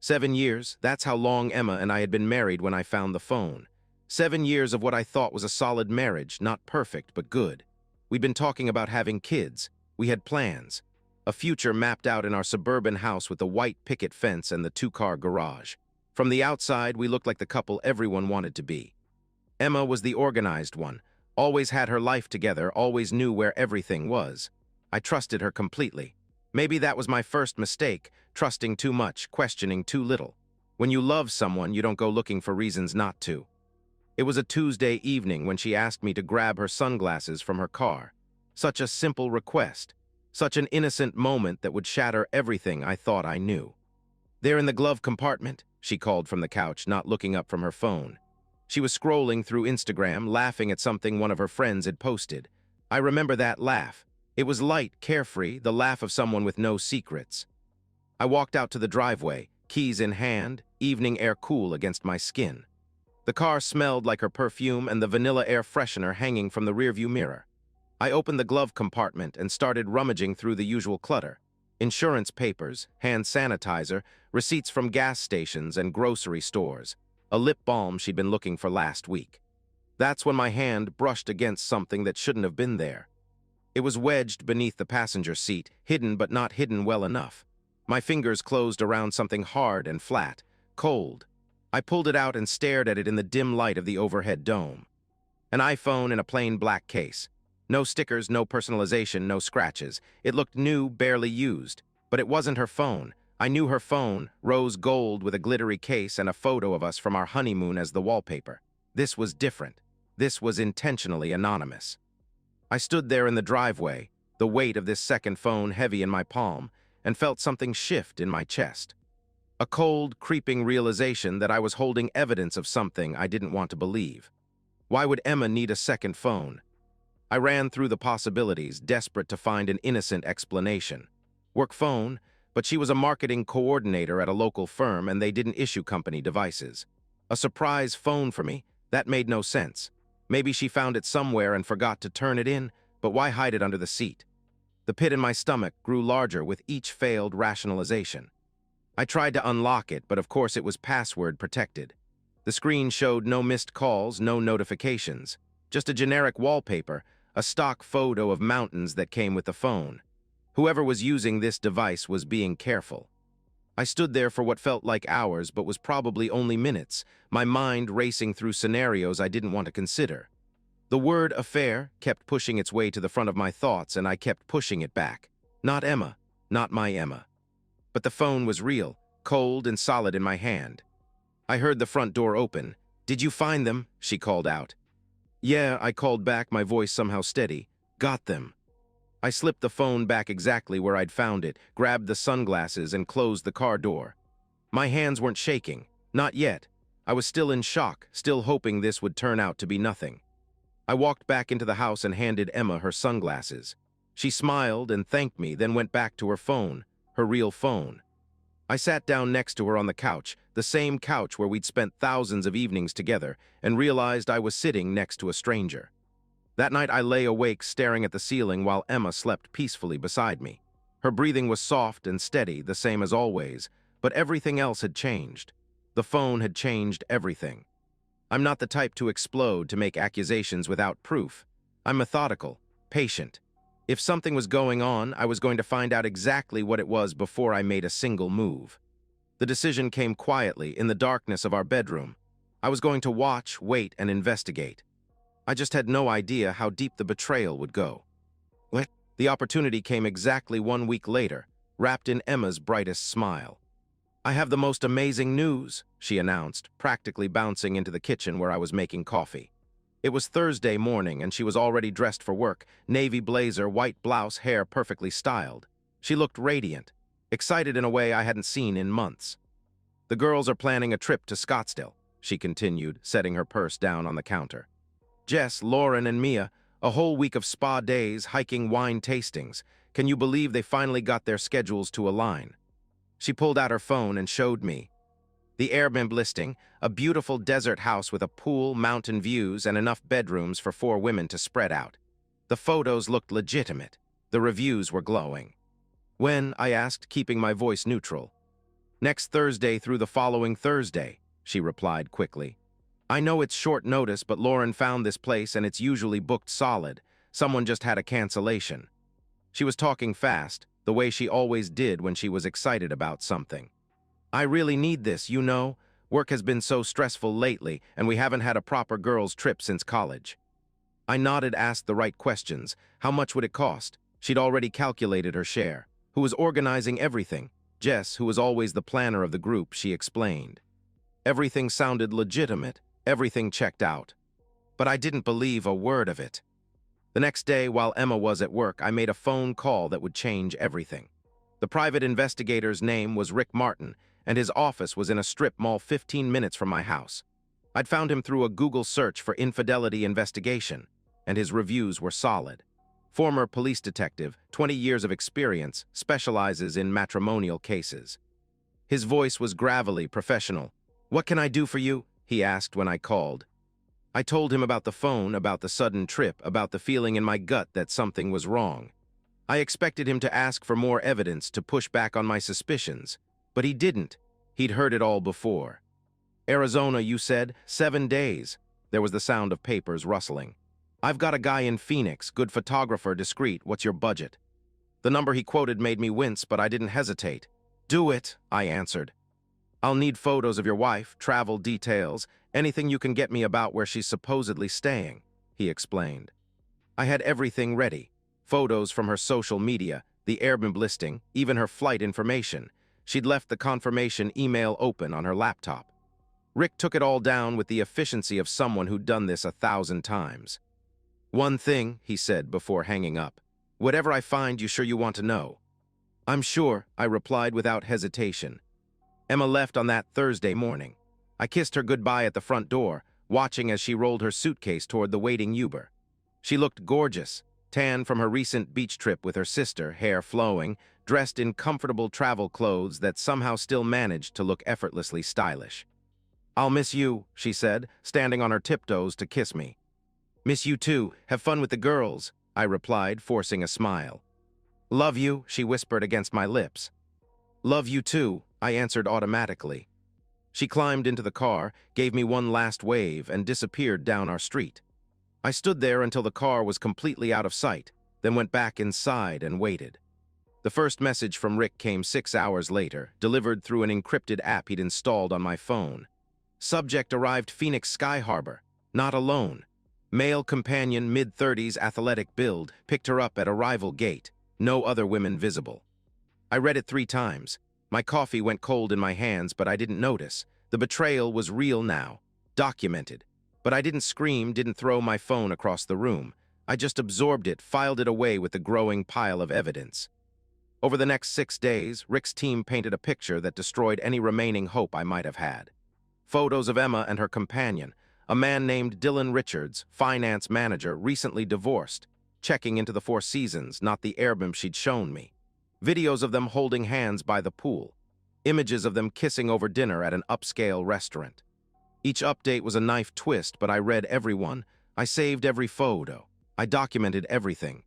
7 years, that's how long Emma and I had been married when I found the phone. 7 years of what I thought was a solid marriage, not perfect, but good. We'd been talking about having kids. We had plans. A future mapped out in our suburban house with the white picket fence and the two-car garage. From the outside, we looked like the couple everyone wanted to be. Emma was the organized one, always had her life together, always knew where everything was. I trusted her completely. Maybe that was my first mistake, trusting too much, questioning too little. When you love someone, you don't go looking for reasons not to. It was a Tuesday evening when she asked me to grab her sunglasses from her car. Such a simple request. Such an innocent moment that would shatter everything I thought I knew. "They're in the glove compartment," she called from the couch, not looking up from her phone. She was scrolling through Instagram, laughing at something one of her friends had posted. I remember that laugh. It was light, carefree, the laugh of someone with no secrets. I walked out to the driveway, keys in hand, evening air cool against my skin. The car smelled like her perfume and the vanilla air freshener hanging from the rearview mirror. I opened the glove compartment and started rummaging through the usual clutter. Insurance papers, hand sanitizer, receipts from gas stations and grocery stores, a lip balm she'd been looking for last week. That's when my hand brushed against something that shouldn't have been there. It was wedged beneath the passenger seat, hidden but not hidden well enough. My fingers closed around something hard and flat, cold. I pulled it out and stared at it in the dim light of the overhead dome. An iPhone in a plain black case. No stickers, no personalization, no scratches. It looked new, barely used. But it wasn't her phone. I knew her phone, rose gold with a glittery case and a photo of us from our honeymoon as the wallpaper. This was different. This was intentionally anonymous. I stood there in the driveway, the weight of this second phone heavy in my palm, and felt something shift in my chest. A cold, creeping realization that I was holding evidence of something I didn't want to believe. Why would Emma need a second phone? I ran through the possibilities, desperate to find an innocent explanation. Work phone, but she was a marketing coordinator at a local firm and they didn't issue company devices. A surprise phone for me? That made no sense. Maybe she found it somewhere and forgot to turn it in, but why hide it under the seat? The pit in my stomach grew larger with each failed rationalization. I tried to unlock it, but of course it was password protected. The screen showed no missed calls, no notifications. Just a generic wallpaper, a stock photo of mountains that came with the phone. Whoever was using this device was being careful. I stood there for what felt like hours, but was probably only minutes, my mind racing through scenarios I didn't want to consider. The word affair kept pushing its way to the front of my thoughts, and I kept pushing it back. Not Emma, not my Emma. But the phone was real, cold and solid in my hand. I heard the front door open. "Did you find them?" she called out. "Yeah," I called back, my voice somehow steady. "Got them." I slipped the phone back exactly where I'd found it, grabbed the sunglasses, and closed the car door. My hands weren't shaking. Not yet. I was still in shock, still hoping this would turn out to be nothing. I walked back into the house and handed Emma her sunglasses. She smiled and thanked me, then went back to her phone, her real phone. I sat down next to her on the couch, the same couch where we'd spent thousands of evenings together, and realized I was sitting next to a stranger. That night I lay awake staring at the ceiling while Emma slept peacefully beside me. Her breathing was soft and steady, the same as always, but everything else had changed. The phone had changed everything. I'm not the type to explode, to make accusations without proof. I'm methodical, patient. If something was going on, I was going to find out exactly what it was before I made a single move. The decision came quietly, in the darkness of our bedroom. I was going to watch, wait, and investigate. I just had no idea how deep the betrayal would go. The opportunity came exactly 1 week later, wrapped in Emma's brightest smile. "I have the most amazing news," she announced, practically bouncing into the kitchen where I was making coffee. It was Thursday morning, and she was already dressed for work, navy blazer, white blouse, hair perfectly styled. She looked radiant, excited in a way I hadn't seen in months. "The girls are planning a trip to Scottsdale," she continued, setting her purse down on the counter. "Jess, Lauren, and Mia, a whole week of spa days, hiking, wine tastings. Can you believe they finally got their schedules to align?" She pulled out her phone and showed me. The Airbnb listing, a beautiful desert house with a pool, mountain views, and enough bedrooms for 4 women to spread out. The photos looked legitimate. The reviews were glowing. "When?" I asked, keeping my voice neutral. Next Thursday through the following Thursday, she replied quickly. I know it's short notice, but Lauren found this place and it's usually booked solid. Someone just had a cancellation. She was talking fast, the way she always did when she was excited about something. I really need this, you know. Work has been so stressful lately, and we haven't had a proper girls' trip since college. I nodded, asked the right questions. How much would it cost? She'd already calculated her share. Who was organizing everything? Jess, who was always the planner of the group, she explained. Everything sounded legitimate. Everything checked out. But I didn't believe a word of it. The next day, while Emma was at work, I made a phone call that would change everything. The private investigator's name was Rick Martin, and his office was in a strip mall 15 minutes from my house. I'd found him through a Google search for infidelity investigation, and his reviews were solid. Former police detective, 20 years of experience, specializes in matrimonial cases. His voice was gravelly, professional. "What can I do for you?" he asked when I called. I told him about the phone, about the sudden trip, about the feeling in my gut that something was wrong. I expected him to ask for more evidence, to push back on my suspicions, but he didn't. He'd heard it all before. "Arizona, you said? 7 days." There was the sound of papers rustling. "I've got a guy in Phoenix, good photographer, discreet. What's your budget?" The number he quoted made me wince, but I didn't hesitate. "Do it," I answered. "I'll need photos of your wife, travel details, anything you can get me about where she's supposedly staying," he explained. I had everything ready. Photos from her social media, the Airbnb listing, even her flight information. She'd left the confirmation email open on her laptop. Rick took it all down with the efficiency of someone who'd done this 1,000 times. "One thing," he said before hanging up. "Whatever I find, you sure you want to know?" "I'm sure," I replied without hesitation. Emma left on that Thursday morning. I kissed her goodbye at the front door, watching as she rolled her suitcase toward the waiting Uber. She looked gorgeous, tan from her recent beach trip with her sister, hair flowing, dressed in comfortable travel clothes that somehow still managed to look effortlessly stylish. "I'll miss you," she said, standing on her tiptoes to kiss me. "Miss you too. Have fun with the girls," I replied, forcing a smile. "Love you," she whispered against my lips. "Love you too," I answered automatically. She climbed into the car, gave me one last wave, and disappeared down our street. I stood there until the car was completely out of sight, then went back inside and waited. The first message from Rick came 6 hours later, delivered through an encrypted app he'd installed on my phone. Subject arrived Phoenix Sky Harbor. Not alone. Male companion, mid-30s, athletic build, picked her up at arrival gate. No other women visible. I read it 3 times. My coffee went cold in my hands, but I didn't notice. The betrayal was real now. Documented. But I didn't scream, didn't throw my phone across the room. I just absorbed it, filed it away with the growing pile of evidence. Over the next 6 days, Rick's team painted a picture that destroyed any remaining hope I might have had. Photos of Emma and her companion, a man named Dylan Richards, finance manager, recently divorced, checking into the Four Seasons, not the Airbnb she'd shown me. Videos of them holding hands by the pool. Images of them kissing over dinner at an upscale restaurant. Each update was a knife twist, but I read every one. I saved every photo. I documented everything.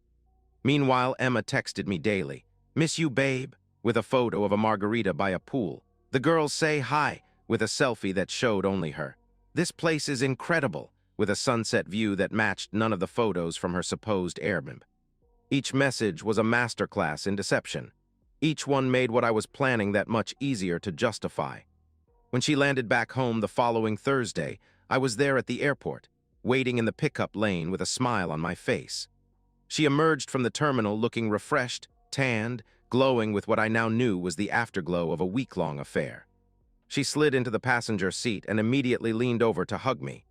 Meanwhile, Emma texted me daily. "Miss you, babe," with a photo of a margarita by a pool. "The girls say hi," with a selfie that showed only her. "This place is incredible," with a sunset view that matched none of the photos from her supposed Airbnb. Each message was a masterclass in deception. Each one made what I was planning that much easier to justify. When she landed back home the following Thursday, I was there at the airport, waiting in the pickup lane with a smile on my face. She emerged from the terminal looking refreshed, tanned, glowing with what I now knew was the afterglow of a week-long affair. She slid into the passenger seat and immediately leaned over to hug me.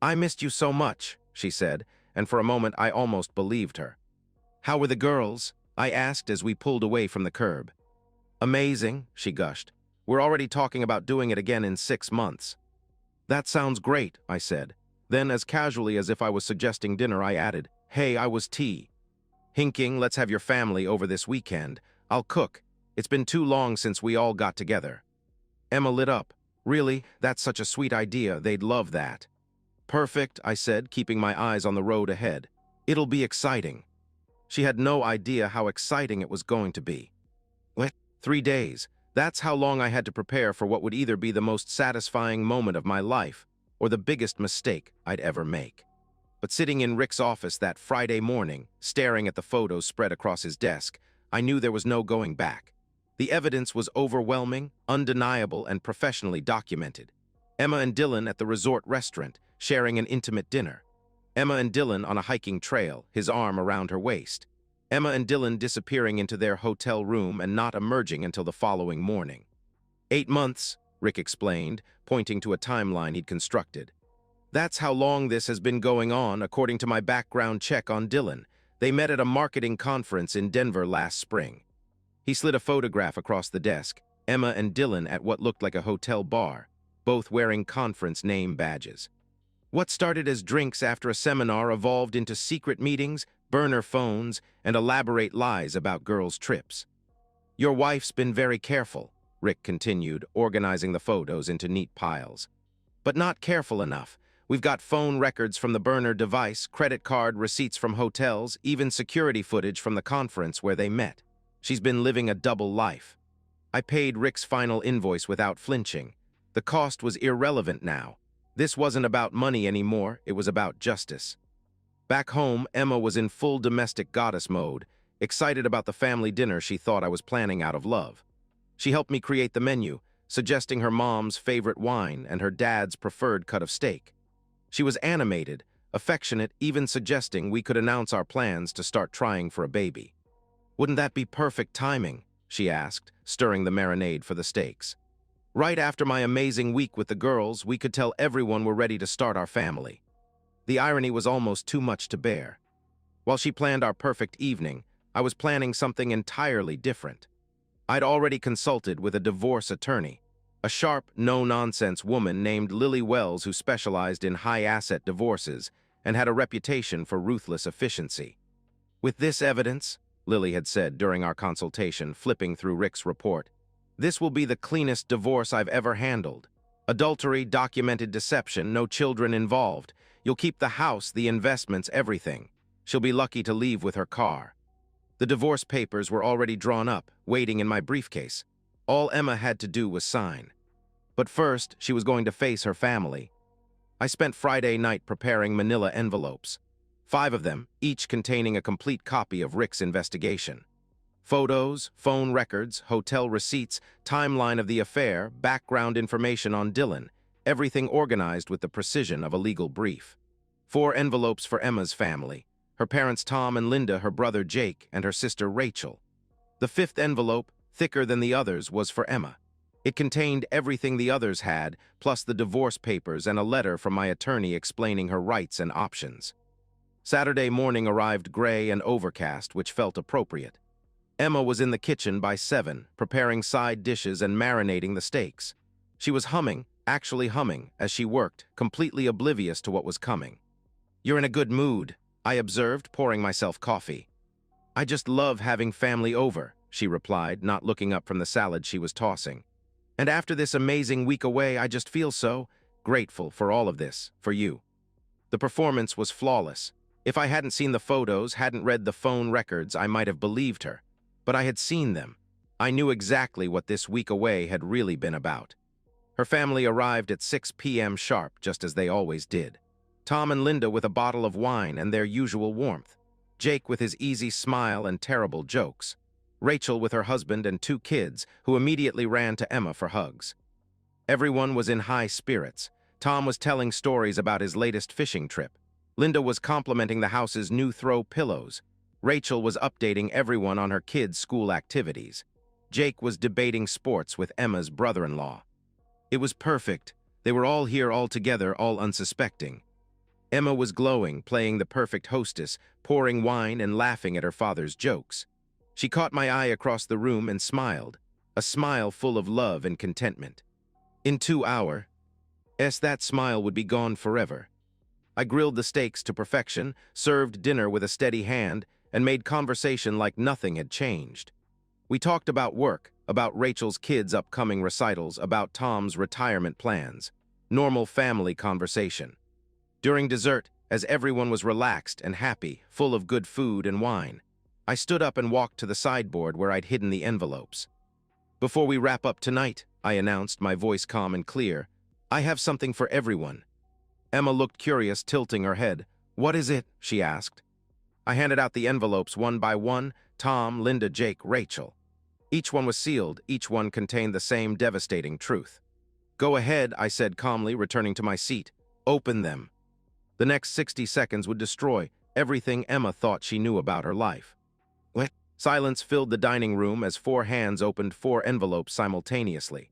"I missed you so much," she said, and for a moment I almost believed her. "How were the girls?" I asked as we pulled away from the curb. "Amazing," she gushed. "We're already talking about doing it again in 6 months." "That sounds great," I said. Then, as casually as if I was suggesting dinner, I added, "Hey, I was tea. Hinking, let's have your family over this weekend. I'll cook. It's been too long since we all got together." Emma lit up. "Really? That's such a sweet idea. They'd love that." "Perfect," I said, keeping my eyes on the road ahead. "It'll be exciting." She had no idea how exciting it was going to be. What? 3 days. That's how long I had to prepare for what would either be the most satisfying moment of my life or the biggest mistake I'd ever make. But sitting in Rick's office that Friday morning, staring at the photos spread across his desk, I knew there was no going back. The evidence was overwhelming, undeniable, and professionally documented. Emma and Dylan at the resort restaurant, sharing an intimate dinner. Emma and Dylan on a hiking trail, his arm around her waist. Emma and Dylan disappearing into their hotel room and not emerging until the following morning. 8 months, Rick explained, pointing to a timeline he'd constructed. That's how long this has been going on, according to my background check on Dylan. They met at a marketing conference in Denver last spring. He slid a photograph across the desk, Emma and Dylan at what looked like a hotel bar, both wearing conference name badges. What started as drinks after a seminar evolved into secret meetings, burner phones, and elaborate lies about girls' trips. Your wife's been very careful, Rick continued, organizing the photos into neat piles. But not careful enough. We've got phone records from the burner device, credit card receipts from hotels, even security footage from the conference where they met. She's been living a double life. I paid Rick's final invoice without flinching. The cost was irrelevant now. This wasn't about money anymore, it was about justice. Back home, Emma was in full domestic goddess mode, excited about the family dinner she thought I was planning out of love. She helped me create the menu, suggesting her mom's favorite wine and her dad's preferred cut of steak. She was animated, affectionate, even suggesting we could announce our plans to start trying for a baby. Wouldn't that be perfect timing? She asked, stirring the marinade for the steaks. Right after my amazing week with the girls, we could tell everyone we're ready to start our family. The irony was almost too much to bear. While she planned our perfect evening, I was planning something entirely different. I'd already consulted with a divorce attorney, a sharp, no-nonsense woman named Lily Wells who specialized in high-asset divorces and had a reputation for ruthless efficiency. With this evidence, Lily had said during our consultation, flipping through Rick's report, this will be the cleanest divorce I've ever handled. Adultery, documented deception, no children involved. You'll keep the house, the investments, everything. She'll be lucky to leave with her car. The divorce papers were already drawn up, waiting in my briefcase. All Emma had to do was sign. But first, she was going to face her family. I spent Friday night preparing manila envelopes. 5 of them, each containing a complete copy of Rick's investigation. Photos, phone records, hotel receipts, timeline of the affair, background information on Dylan, everything organized with the precision of a legal brief. 4 envelopes for Emma's family, her parents Tom and Linda, her brother Jake, and her sister Rachel. The 5th envelope, thicker than the others, was for Emma. It contained everything the others had, plus the divorce papers and a letter from my attorney explaining her rights and options. Saturday morning arrived gray and overcast, which felt appropriate. Emma was in the kitchen by 7, preparing side dishes and marinating the steaks. She was humming, actually humming, as she worked, completely oblivious to what was coming. "You're in a good mood," I observed, pouring myself coffee. "I just love having family over," she replied, not looking up from the salad she was tossing. "And after this amazing week away, I just feel so grateful for all of this, for you." The performance was flawless. If I hadn't seen the photos, hadn't read the phone records, I might have believed her. But I had seen them. I knew exactly what this week away had really been about. Her family arrived at 6 p.m. sharp, just as they always did. Tom and Linda with a bottle of wine and their usual warmth. Jake with his easy smile and terrible jokes. Rachel with her husband and 2 kids, who immediately ran to Emma for hugs. Everyone was in high spirits. Tom was telling stories about his latest fishing trip. Linda was complimenting the house's new throw pillows. Rachel was updating everyone on her kids' school activities. Jake was debating sports with Emma's brother-in-law. It was perfect. They were all here all together, all unsuspecting. Emma was glowing, playing the perfect hostess, pouring wine and laughing at her father's jokes. She caught my eye across the room and smiled, a smile full of love and contentment. In 2 hours, that smile would be gone forever. I grilled the steaks to perfection, served dinner with a steady hand, and made conversation like nothing had changed. We talked about work, about Rachel's kids' upcoming recitals, about Tom's retirement plans. Normal family conversation. During dessert, as everyone was relaxed and happy, full of good food and wine, I stood up and walked to the sideboard where I'd hidden the envelopes. Before we wrap up tonight, I announced, my voice calm and clear, I have something for everyone. Emma looked curious, tilting her head. What is it? She asked. I handed out the envelopes one by one, Tom, Linda, Jake, Rachel. Each one was sealed, each one contained the same devastating truth. Go ahead, I said calmly, returning to my seat. Open them. The next 60 seconds would destroy everything Emma thought she knew about her life. What? Silence filled the dining room as 4 hands opened 4 envelopes simultaneously.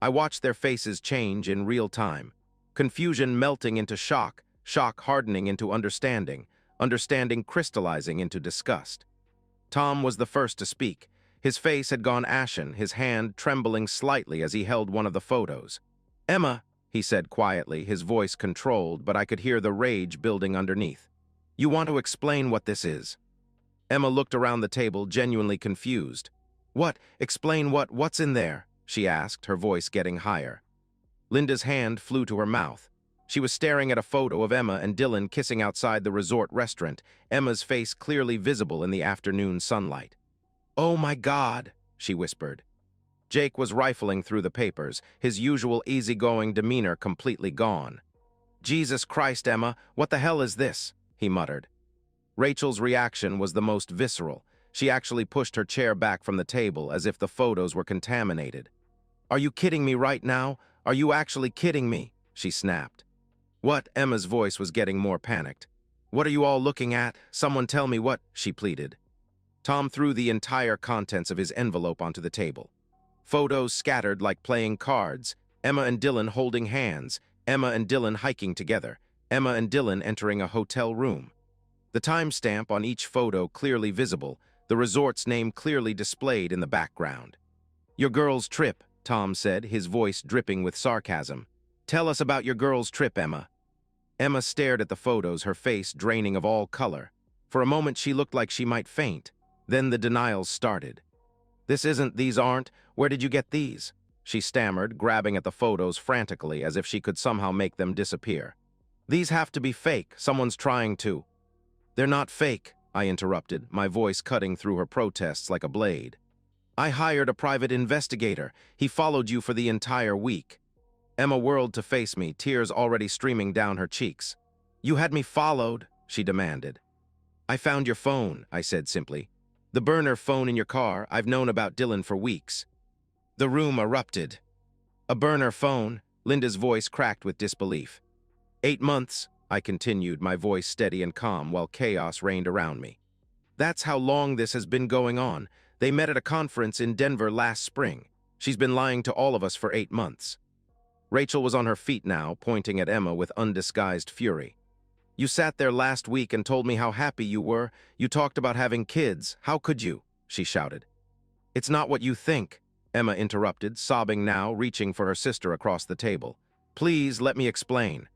I watched their faces change in real time. Confusion melting into shock, shock hardening into understanding, understanding crystallizing into disgust. Tom was the first to speak. His face had gone ashen, his hand trembling slightly as he held one of the photos. Emma, he said quietly, his voice controlled, but I could hear the rage building underneath. You want to explain what this is? Emma looked around the table, genuinely confused. What? Explain what? What's in there? She asked, her voice getting higher. Linda's hand flew to her mouth. She was staring at a photo of Emma and Dylan kissing outside the resort restaurant, Emma's face clearly visible in the afternoon sunlight. Oh my God, she whispered. Jake was rifling through the papers, his usual easygoing demeanor completely gone. Jesus Christ, Emma, what the hell is this? He muttered. Rachel's reaction was the most visceral. She actually pushed her chair back from the table as if the photos were contaminated. Are you kidding me right now? Are you actually kidding me? She snapped. What? Emma's voice was getting more panicked. What are you all looking at? Someone tell me what, she pleaded. Tom threw the entire contents of his envelope onto the table. Photos scattered like playing cards, Emma and Dylan holding hands, Emma and Dylan hiking together, Emma and Dylan entering a hotel room. The timestamp on each photo clearly visible, the resort's name clearly displayed in the background. Your girl's trip, Tom said, his voice dripping with sarcasm. Tell us about your girl's trip, Emma. Emma stared at the photos, her face draining of all color. For a moment she looked like she might faint. Then the denials started. This isn't, these aren't, where did you get these? She stammered, grabbing at the photos frantically as if she could somehow make them disappear. These have to be fake, someone's trying to. They're not fake, I interrupted, my voice cutting through her protests like a blade. I hired a private investigator. He followed you for the entire week. Emma whirled to face me, tears already streaming down her cheeks. You had me followed, she demanded. I found your phone, I said simply. The burner phone in your car. I've known about Dylan for weeks. The room erupted. A burner phone? Linda's voice cracked with disbelief. 8 months, I continued, my voice steady and calm while chaos reigned around me. That's how long this has been going on. They met at a conference in Denver last spring. She's been lying to all of us for 8 months. Rachel was on her feet now, pointing at Emma with undisguised fury. You sat there last week and told me how happy you were. You talked about having kids. How could you? She shouted. It's not what you think, Emma interrupted, sobbing now, reaching for her sister across the table. Please let me explain.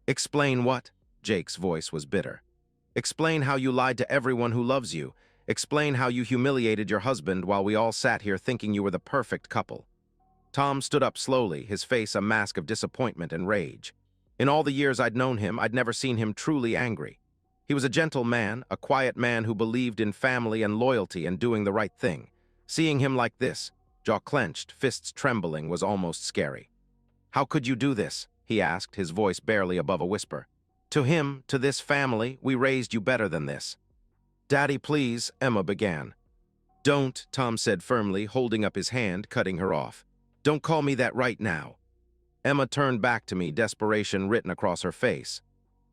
Explain what? Jake's voice was bitter. Explain how you lied to everyone who loves you. Explain how you humiliated your husband while we all sat here thinking you were the perfect couple. Tom stood up slowly, his face a mask of disappointment and rage. In all the years I'd known him, I'd never seen him truly angry. He was a gentle man, a quiet man who believed in family and loyalty and doing the right thing. Seeing him like this, jaw clenched, fists trembling, was almost scary. How could you do this? He asked, his voice barely above a whisper. To him, to this family, we raised you better than this. Daddy, please, Emma began. Don't, Tom said firmly, holding up his hand, cutting her off. Don't call me that right now. Emma turned back to me, desperation written across her face.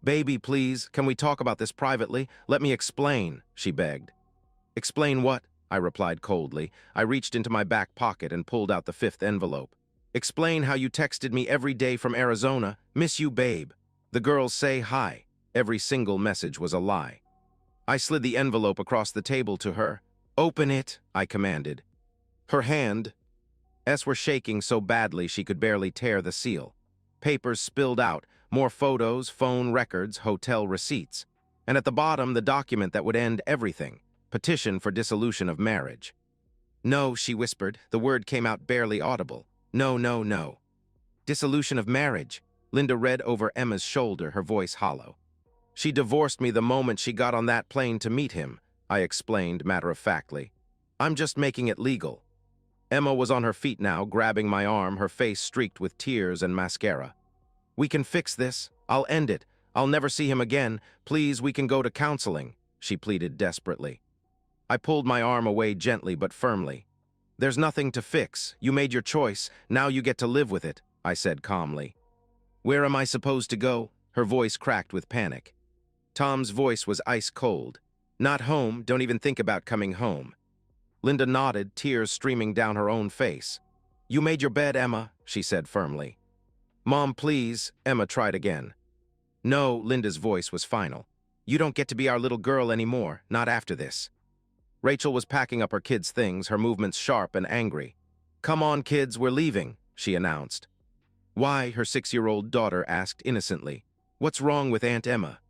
Baby, please, can we talk about this privately? Let me explain, she begged. Explain what? I replied coldly. I reached into my back pocket and pulled out the 5th envelope. Explain how you texted me every day from Arizona. Miss you, babe. The girls say hi. Every single message was a lie. I slid the envelope across the table to her. Open it, I commanded. Her hands were shaking so badly she could barely tear the seal. Papers spilled out, more photos, phone records, hotel receipts. And at the bottom, the document that would end everything. Petition for dissolution of marriage. No, she whispered. The word came out barely audible. No, no, no. Dissolution of marriage. Linda read over Emma's shoulder, her voice hollow. She divorced me the moment she got on that plane to meet him, I explained matter-of-factly. I'm just making it legal. Emma was on her feet now, grabbing my arm, her face streaked with tears and mascara. "We can fix this. I'll end it. I'll never see him again. Please, we can go to counseling," she pleaded desperately. I pulled my arm away gently but firmly. "There's nothing to fix. You made your choice. Now you get to live with it," I said calmly. "Where am I supposed to go?" Her voice cracked with panic. Tom's voice was ice cold. "Not home. Don't even think about coming home." Linda nodded, tears streaming down her own face. "You made your bed, Emma," she said firmly. "Mom, please," Emma tried again. "No," Linda's voice was final. "You don't get to be our little girl anymore, not after this." Rachel was packing up her kids' things, her movements sharp and angry. "Come on, kids, we're leaving," she announced. "Why?" her 6-year-old daughter asked innocently. "What's wrong with Aunt Emma?"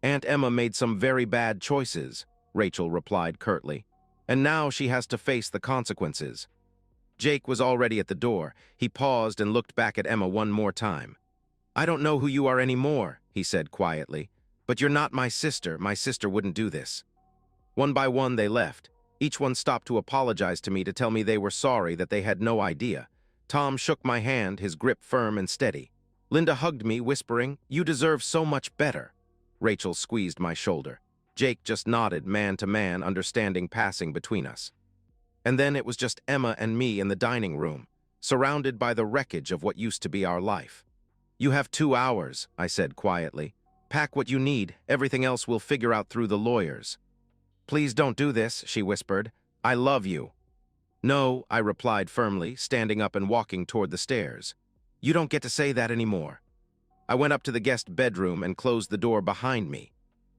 "Aunt Emma made some very bad choices," Rachel replied curtly. "And now she has to face the consequences." Jake was already at the door. He paused and looked back at Emma one more time. "I don't know who you are anymore," he said quietly. "But you're not my sister. My sister wouldn't do this." One by one they left. Each one stopped to apologize to me, to tell me they were sorry, that they had no idea. Tom shook my hand, his grip firm and steady. Linda hugged me, whispering, "You deserve so much better." Rachel squeezed my shoulder. Jake just nodded, man to man, understanding passing between us. And then it was just Emma and me in the dining room, surrounded by the wreckage of what used to be our life. "You have 2 hours," I said quietly. "Pack what you need. Everything else we'll figure out through the lawyers." "Please don't do this," she whispered. "I love you." "No," I replied firmly, standing up and walking toward the stairs. "You don't get to say that anymore." I went up to the guest bedroom and closed the door behind me.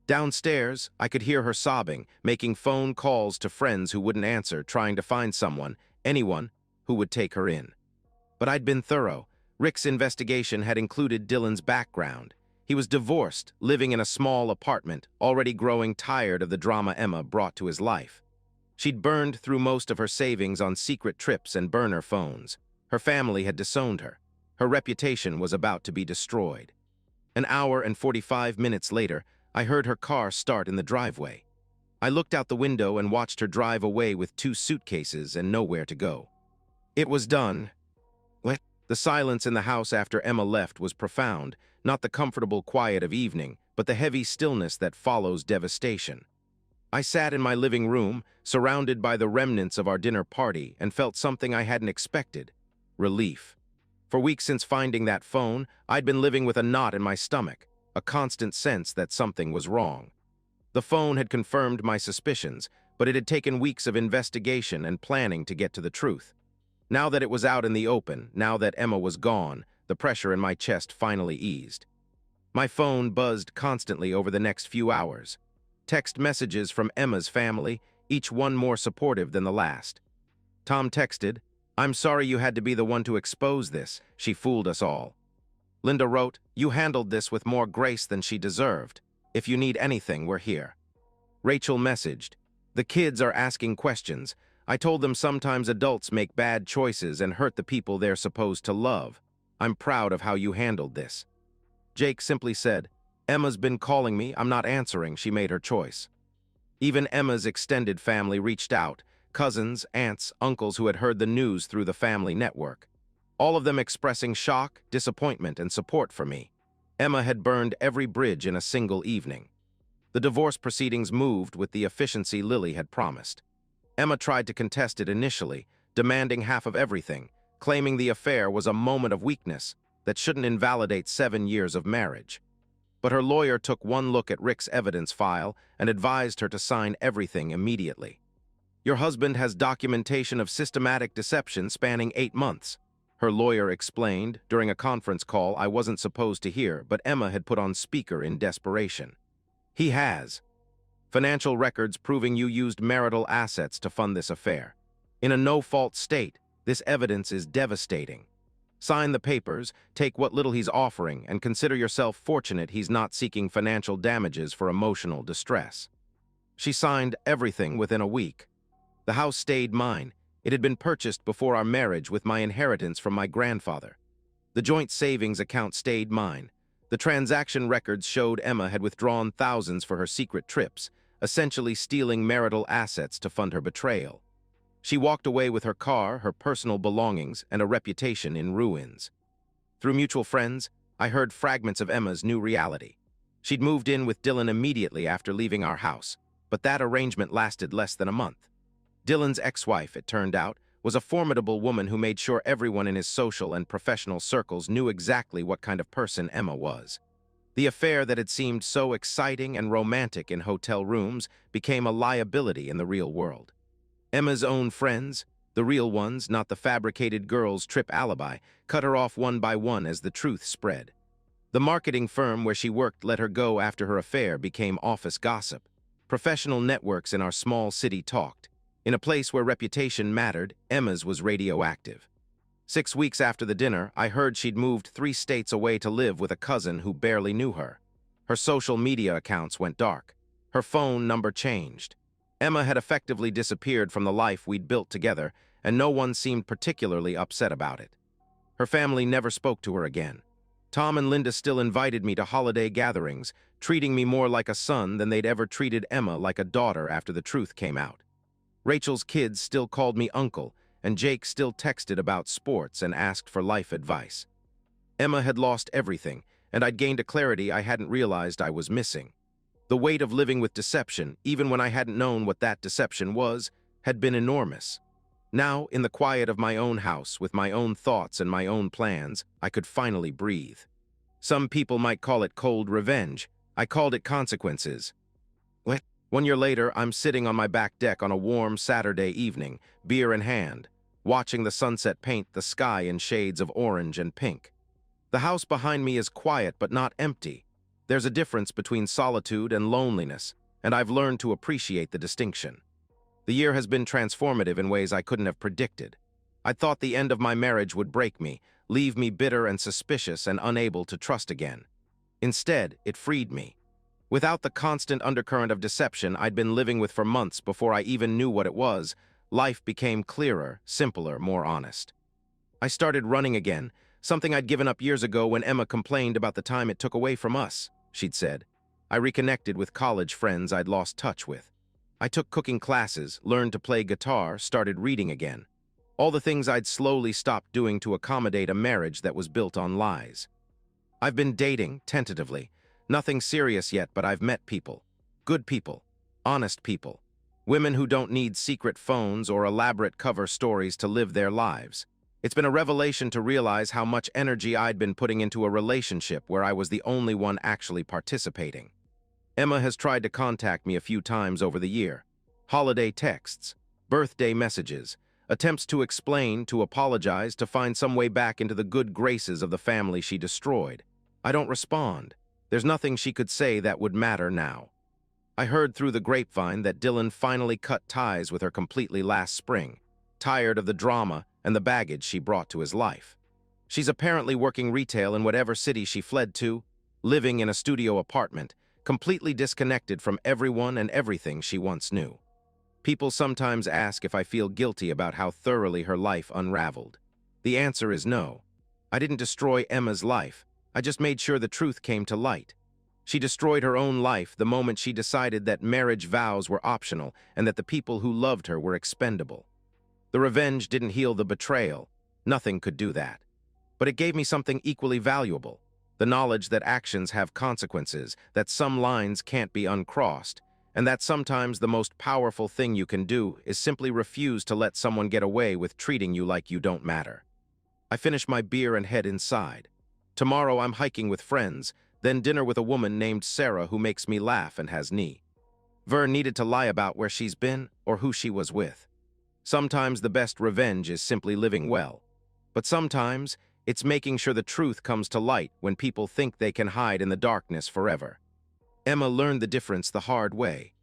Downstairs, I could hear her sobbing, making phone calls to friends who wouldn't answer, trying to find someone, anyone, who would take her in. But I'd been thorough. Rick's investigation had included Dylan's background. He was divorced, living in a small apartment, already growing tired of the drama Emma brought to his life. She'd burned through most of her savings on secret trips and burner phones. Her family had disowned her. Her reputation was about to be destroyed. An hour and 45 minutes later, I heard her car start in the driveway. I looked out the window and watched her drive away with 2 suitcases and nowhere to go. It was done. What? The silence in the house after Emma left was profound, not the comfortable quiet of evening, but the heavy stillness that follows devastation. I sat in my living room, surrounded by the remnants of our dinner party, and felt something I hadn't expected: relief. For weeks since finding that phone, I'd been living with a knot in my stomach, a constant sense that something was wrong. The phone had confirmed my suspicions, but it had taken weeks of investigation and planning to get to the truth. Now that it was out in the open, now that Emma was gone, the pressure in my chest finally eased. My phone buzzed constantly over the next few hours. Text messages from Emma's family, each one more supportive than the last. Tom texted, "I'm sorry you had to be the one to expose this. She fooled us all." Linda wrote, "You handled this with more grace than she deserved. If you need anything, we're here." Rachel messaged, "The kids are asking questions. I told them sometimes adults make bad choices and hurt the people they're supposed to love. I'm proud of how you handled this." Jake simply said, "Emma's been calling me. I'm not answering. She made her choice." Even Emma's extended family reached out, cousins, aunts, uncles who had heard the news through the family network. All of them expressing shock, disappointment, and support for me. Emma had burned every bridge in a single evening. The divorce proceedings moved with the efficiency Lily had promised. Emma tried to contest it initially, demanding half of everything, claiming the affair was a moment of weakness that shouldn't invalidate 7 years of marriage. But her lawyer took one look at Rick's evidence file and advised her to sign everything immediately. "Your husband has documentation of systematic deception spanning 8 months. Her lawyer explained during a conference call I wasn't supposed to hear, but Emma had put on speaker in desperation. "He has financial records proving you used marital assets to fund this affair. In a no-fault state, this evidence is devastating. Sign the papers, take what little he's offering, and consider yourself fortunate he's not seeking financial damages for emotional distress." She signed everything within a week. The house stayed mine. It had been purchased before our marriage with my inheritance from my grandfather. The joint savings account stayed mine. The transaction records showed Emma had withdrawn thousands for her secret trips, essentially stealing marital assets to fund her betrayal. She walked away with her car, her personal belongings, and a reputation in ruins. Through mutual friends, I heard fragments of Emma's new reality. She'd moved in with Dylan immediately after leaving our house, but that arrangement lasted less than a month. Dylan's ex-wife, it turned out, was a formidable woman who made sure everyone in his social and professional circles knew exactly what kind of person Emma was. The affair that had seemed so exciting and romantic in hotel rooms became a liability in the real world. Emma's own friends, the real ones, not the fabricated girl's trip alibi, cut her off one by one as the truth spread. The marketing firm where she worked let her go after her affair became office gossip. Professional networks in our small city talked. In a place where reputation mattered, Emma's was radioactive. 6 weeks after the dinner, I heard she'd moved 3 states away to live with a cousin who barely knew her. Her social media accounts went dark. Her phone number changed. Emma had effectively disappeared from the life we'd built together, and no one seemed particularly upset about it. Her family never spoke to her again. Tom and Linda still invited me to holiday gatherings, treating me more like a son than they'd ever treated Emma like a daughter after the truth came out. Rachel's kids still called me uncle, and Jake still texted about sports and asked for life advice. Emma had lost everything, and I'd gained a clarity I hadn't realized I was missing. The weight of living with deception, even when I hadn't known what that deception was, had been enormous. Now, in the quiet of my own house, with my own thoughts and my own plans, I could finally breathe. Some people might call it cold revenge. I called it consequences. 1 year later, I'm sitting on my back deck on a warm Saturday evening, beer in hand, watching the sunset paint the sky in shades of orange and pink. The house behind me is quiet but not empty. There's a difference between solitude and loneliness, and I've learned to appreciate the distinction. The year has been transformative in ways I couldn't have predicted. I thought the end of my marriage would break me, leave me bitter and suspicious and unable to trust again. Instead, it freed me. Without the constant undercurrent of deception I'd been living with for months before I even knew what it was, life became clearer, simpler, more honest. I started running again, something I'd given up years ago when Emma complained about the time it took away from us, she'd said. I reconnected with college friends I'd lost touch with. I took cooking classes, learned to play guitar, started reading again. All the things I'd slowly stopped doing to accommodate a marriage that was built on lies. I've been dating, tentatively. Nothing serious yet, but I've met people. Good people. Honest people. Women who don't need secret phones or elaborate cover stories to live their lives. It's been a revelation to realize how much energy I'd been putting into a relationship where I was the only one actually participating. Emma has tried to contact me a few times over the year. Holiday texts, birthday messages, attempts to explain, to apologize, to find some way back into the good graces of the family she destroyed. I don't respond. There's nothing she could say that would matter now. I heard through the grapevine that Dylan finally cut ties with her completely last spring, tired of the drama and the baggage she brought to his life. She's apparently working retail in whatever city she fled to, living in a studio apartment, completely disconnected from everyone and everything she once knew. People sometimes ask if I feel guilty about how thoroughly her life unraveled. The answer is no. I didn't destroy Emma's life. I just made sure the truth came to light. She destroyed her own life the moment she decided that marriage vows were optional and that the people who loved her were expendable. The revenge didn't heal the betrayal. Nothing could do that. But it gave me something equally valuable. The knowledge that actions have consequences, that some lines can't be uncrossed, and that sometimes the most powerful thing you can do is simply refuse to let someone get away with treating you like you don't matter. I finish my beer and head inside. Tomorrow I'm hiking with friends, then dinner with a woman named Sarah who makes me laugh and has knee. Vern needed to lie about where she's been or who she was with. Sometimes the best revenge is simply living well. But sometimes it's making sure the truth comes to light when people think they can hide in the darkness forever. Emma learned the difference the hard way.